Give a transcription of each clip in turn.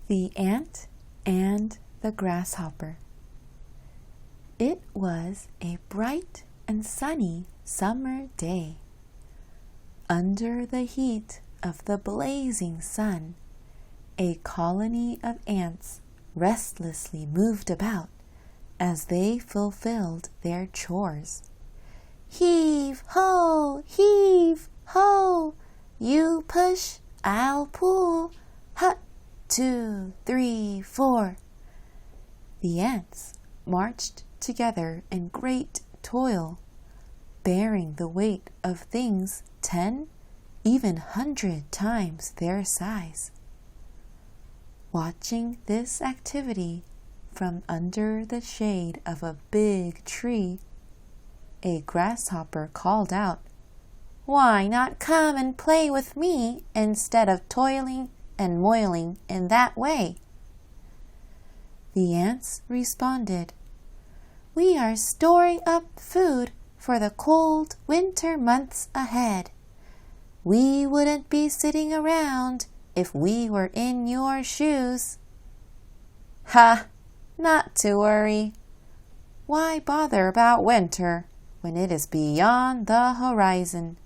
The Ant and the Grasshopper. It was a bright and sunny summer day. Under the heat of the blazing sun, a colony of ants restlessly moved about as they fulfilled their chores. Heave, ho! Heave, ho! You push, I'll pull. Hut, 2, 3, 4. The ants marched together in great toil, bearing the weight of things 10, even 100 times their size. Watching this activity from under the shade of a big tree, a grasshopper called out, "Why not come and play with me instead of toiling and moiling in that way?" The ants responded, "We are storing up food for the cold winter months ahead. We wouldn't be sitting around if we were in your shoes." "Ha! Not to worry. Why bother about winter when it is beyond the horizon?"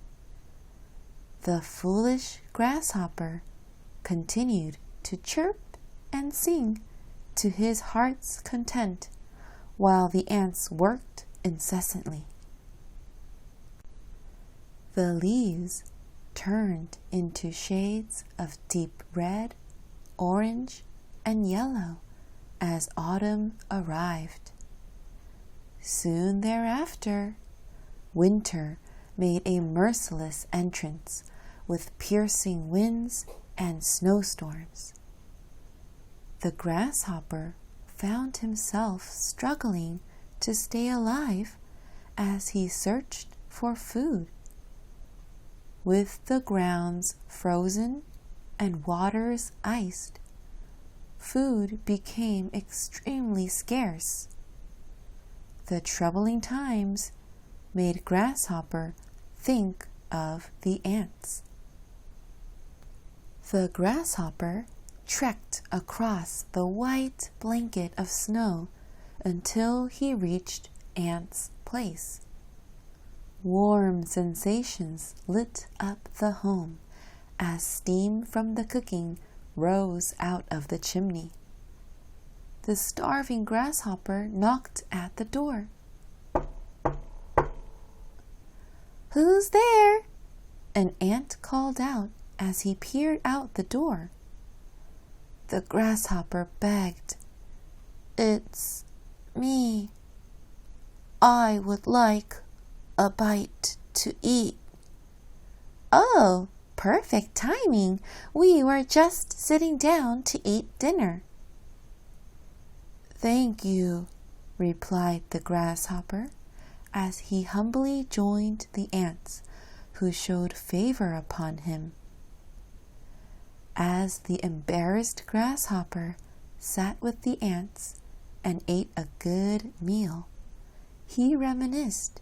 The foolish grasshopper continued to chirp and sing to his heart's content while the ants worked incessantly. The leaves turned into shades of deep red, orange, and yellow as autumn arrived. Soon thereafter, winter made a merciless entrance with piercing winds and snowstorms. The grasshopper found himself struggling to stay alive as he searched for food. With the grounds frozen and waters iced, food became extremely scarce. The troubling times made Grasshopper think of the ants. The grasshopper trekked across the white blanket of snow until he reached Ant's place. Warm sensations lit up the home as steam from the cooking rose out of the chimney. The starving grasshopper knocked at the door. "Who's there?" an ant called out as he peered out the door. The grasshopper begged, "It's me. I would like a bite to eat." "Oh, perfect timing. We were just sitting down to eat dinner." "Thank you," replied the grasshopper as he humbly joined the ants who showed favor upon him. As the embarrassed grasshopper sat with the ants and ate a good meal, he reminisced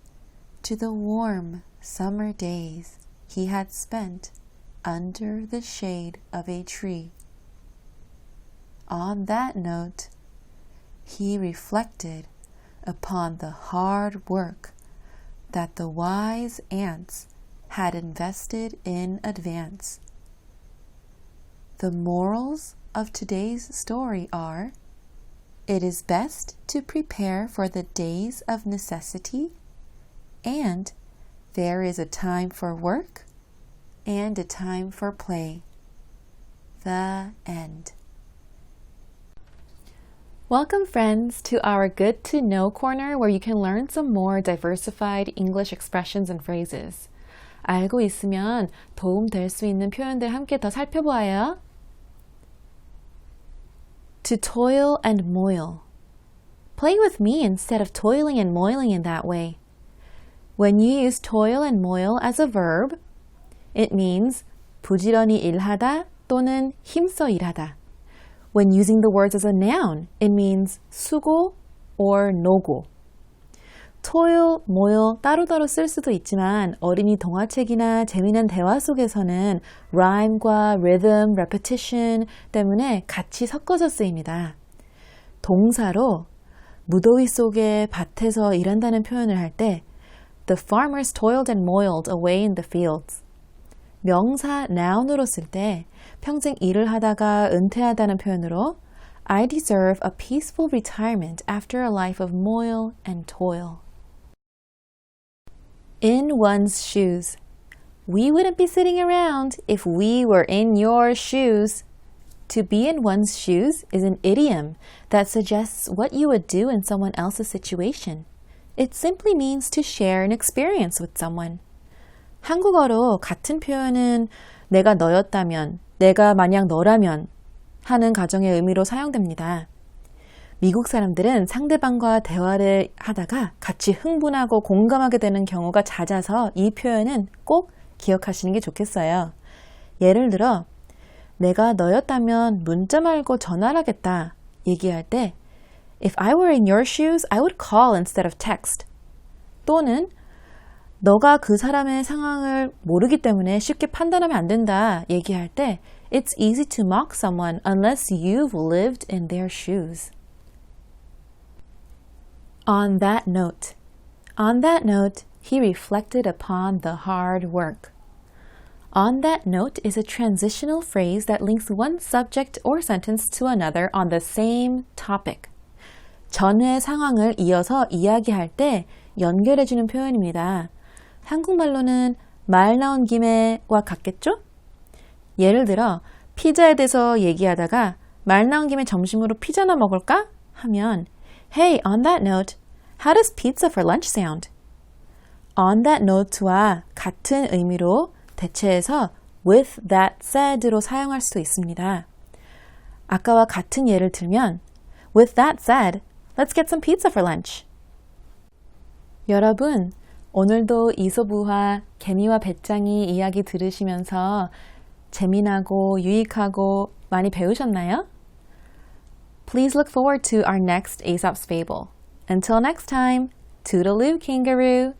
to the warm summer days he had spent under the shade of a tree. On that note, he reflected upon the hard work that the wise ants had invested in advance. The morals of today's story are: it is best to prepare for the days of necessity, and there is a time for work and a time for play. The end. Welcome, friends, to our Good to Know corner where you can learn some more diversified English expressions and phrases. 알고 있으면 도움 될 수 있는 표현들 함께 더 살펴보아요. To toil and moil. Play with me instead of toiling and moiling in that way. When you use toil and moil as a verb, it means 부지런히 일하다 또는 힘써 일하다. When using the words as a noun, it means 수고 or 노고. toil, moil 따로따로 쓸 수도 있지만 어린이 동화책이나 재미난 대화 속에서는 rhyme과 rhythm, repetition 때문에 같이 섞어서 쓰입니다. 동사로 무더위 속에 밭에서 일한다는 표현을 할 때 The farmers toiled and moiled away in the fields. 명사 noun으로 쓸 때 평생 일을 하다가 은퇴하다는 표현으로 I deserve a peaceful retirement after a life of moil and toil. In one's shoes. We wouldn't be sitting around if we were in your shoes. To be in one's shoes is an idiom that suggests what you would do in someone else's situation. It simply means to share an experience with someone. 한국어로 같은 표현은 내가 너였다면, 내가 만약 너라면 하는 가정의 의미로 사용됩니다. 미국 사람들은 상대방과 대화를 하다가 같이 흥분하고 공감하게 되는 경우가 잦아서 이 표현은 꼭 기억하시는 게 좋겠어요. 예를 들어, 내가 너였다면 문자 말고 전화를 하겠다 얘기할 때 If I were in your shoes, I would call instead of text. 또는 너가 그 사람의 상황을 모르기 때문에 쉽게 판단하면 안 된다 얘기할 때 It's easy to mock someone unless you've lived in their shoes. On that note. On that note, he reflected upon the hard work. On that note is a transitional phrase that links one subject or sentence to another on the same topic. 전의 상황을 이어서 이야기할 때 연결해주는 표현입니다. 한국말로는 말 나온 김에와 같겠죠? 예를 들어 피자에 대해서 얘기하다가 말 나온 김에 점심으로 피자나 먹을까? 하면 Hey, on that note, how does pizza for lunch sound? On that note와 같은 의미로 대체해서 with that said로 사용할 수도 있습니다. 아까와 같은 예를 들면 With that said, let's get some pizza for lunch. 여러분, 오늘도 이소부화 개미와 배짱이 이야기 들으시면서 재미나고 유익하고 많이 배우셨나요? Please look forward to our next Aesop's Fable. Until next time, toodaloo, kangaroo!